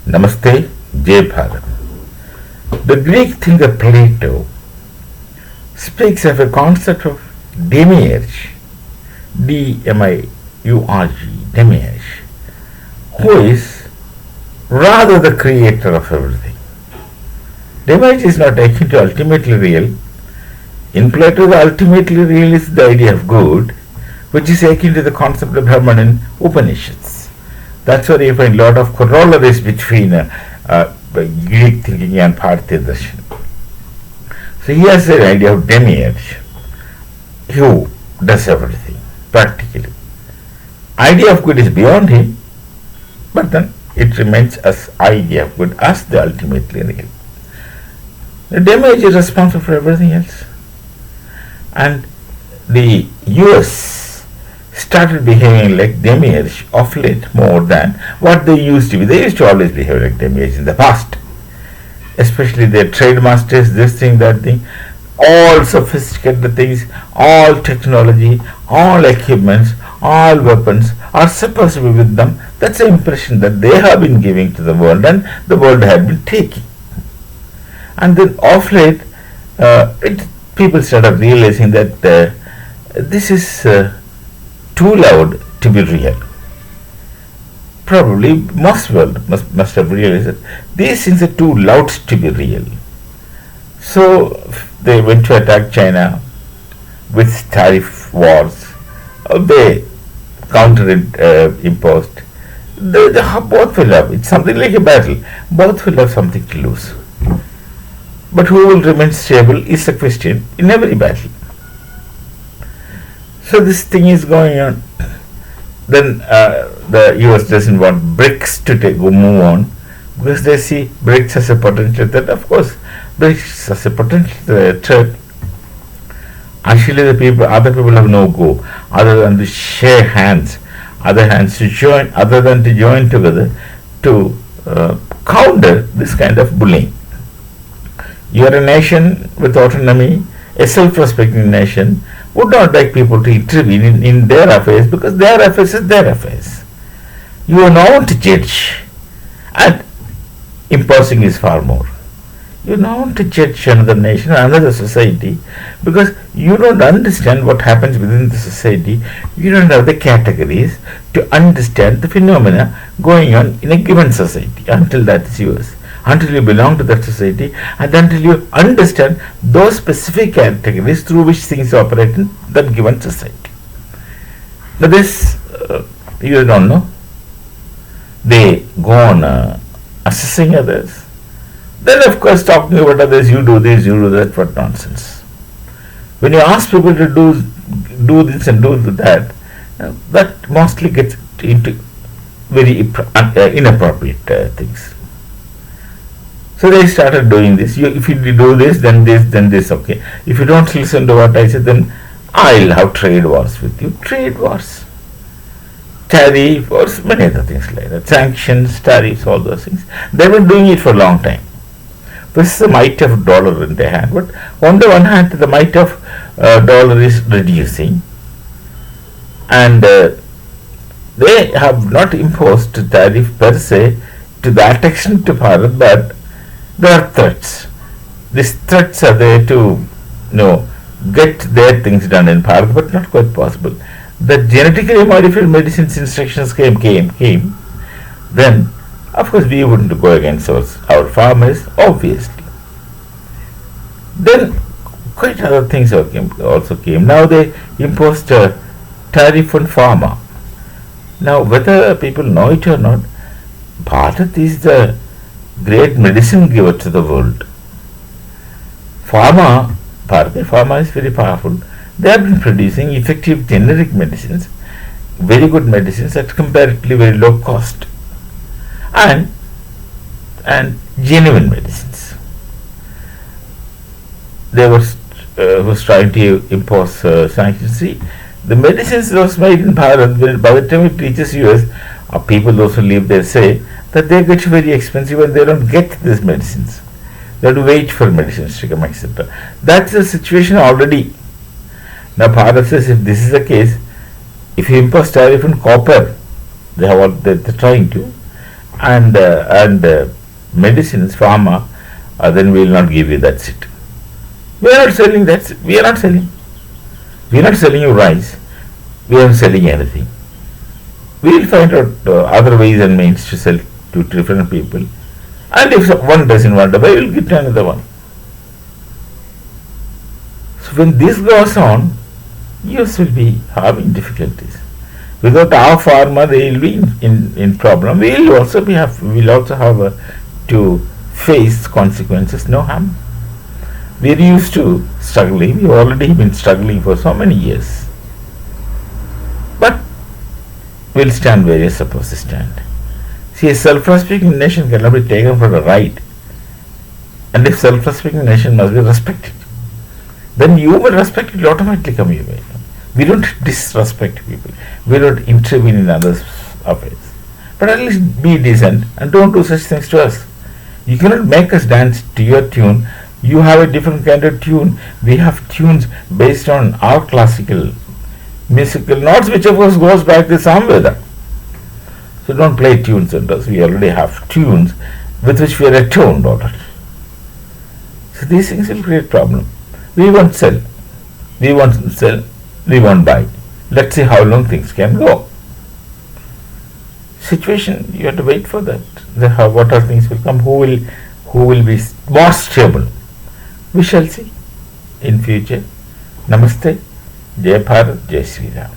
Namaste, Jai Bharat. The Greek thinker Plato speaks of a concept of demiurge, D-M-I-U-R-G, demiurge, who is rather the creator of everything. Demiurge is not akin to ultimately real. In Plato, the ultimately real is the idea of good, which is akin to the concept of Brahman in Upanishads. That's where you find a lot of corollaries between Greek thinking and Bharatiya Darshan. So he has the idea of demiurge, who does everything, practically. Idea of good is beyond him, but then it remains as idea of good as the ultimately real. The demiurge is responsible for everything else. And the US started behaving like demiurge of late more than what they used to be. They used to always behave like demiurge in the past. Especially their trade masters, this thing, that thing, all sophisticated things, all technology, all equipments, all weapons are supposed to be with them. That's the impression that they have been giving to the world and the world had been taking. And then of late, people started realizing that this is too loud to be real. Probably most world must have realized that these things are too loud to be real. So they went to attack China with tariff wars. They imposed. They both will have, it's something like a battle. Both will have something to lose. But who will remain stable is a question in every battle. So this thing is going on. Then the US doesn't want BRICS to move on because they see BRICS as a potential threat. Of course, BRICS as a potential threat. Actually, other people have no go other than to share hands, other than to join together to counter this kind of bullying. You are a nation with autonomy, a self-respecting nation would not like people to intervene in their affairs because their affairs is their affairs. You are not to judge, and imposing is far more. You are not to judge another nation or another society because you don't understand what happens within the society. You don't have the categories to understand the phenomena going on in a given society until that is yours. Until you belong to that society and until you understand those specific categories through which things operate in that given society. Now this, you don't know. They go on assessing others. Then of course talking about others, you do this, you do that, what nonsense. When you ask people to do this and do that, that mostly gets into very inappropriate things. So they started doing this. If you do this, then this, okay. If you don't listen to what I said, then I'll have trade wars with you. Trade wars. Tariff wars, many other things like that. Sanctions, tariffs, all those things. They've been doing it for a long time. This is the might of dollar in their hand. But on the one hand, the might of dollar is reducing. And they have not imposed tariff per se to that extent to Bharat, but there are threats. These threats are there to get their things done in Bharat, but not quite possible. The genetically modified medicines instructions came, then of course we wouldn't go against our farmers, obviously. Then quite other things also came. Now they imposed a tariff on pharma. Now whether people know it or not, Bharat is the great medicine giver to the world. Pharma is very powerful. They have been producing effective generic medicines, very good medicines at comparatively very low cost, and genuine medicines. They was trying to impose sanctions. See, the medicines that was made in Bharat, by the time it reaches US, people those who live there say that they get very expensive and they don't get these medicines. They have to wait for medicines to come, etc. That's the situation already. Now Bharat says if this is the case, if you impose tariff on copper, they're trying to, and medicines, pharma, then we will not give you that seat. We are not selling that. We are not selling. We are not selling you rice. We are not selling anything. We will find out other ways and means to sell to different people. And if one doesn't want to buy, we will give to another one. So when this goes on, US will be having difficulties. Without our farmer, they will be in problem. We will also have to face consequences. No harm. We are used to struggling. We have already been struggling for so many years. But we'll stand where you're supposed to stand. See, a self-respecting nation cannot be taken for a ride. And if self-respecting nation must be respected, then you will respect it, will automatically come your way. We don't disrespect people. We don't intervene in others' affairs. But at least be decent and don't do such things to us. You cannot make us dance to your tune. You have a different kind of tune. We have tunes based on our classical musical notes, which of course goes back to Samveda. So don't play tunes on us. We already have tunes with which we are attuned already. So these things will create problem. We won't sell. We won't sell. We won't buy. Let's see how long things can go. Situation, you have to wait for that. What are things will come? Who will be more stable? We shall see in future. Namaste. Jai Bharat. Jai Sri Ram.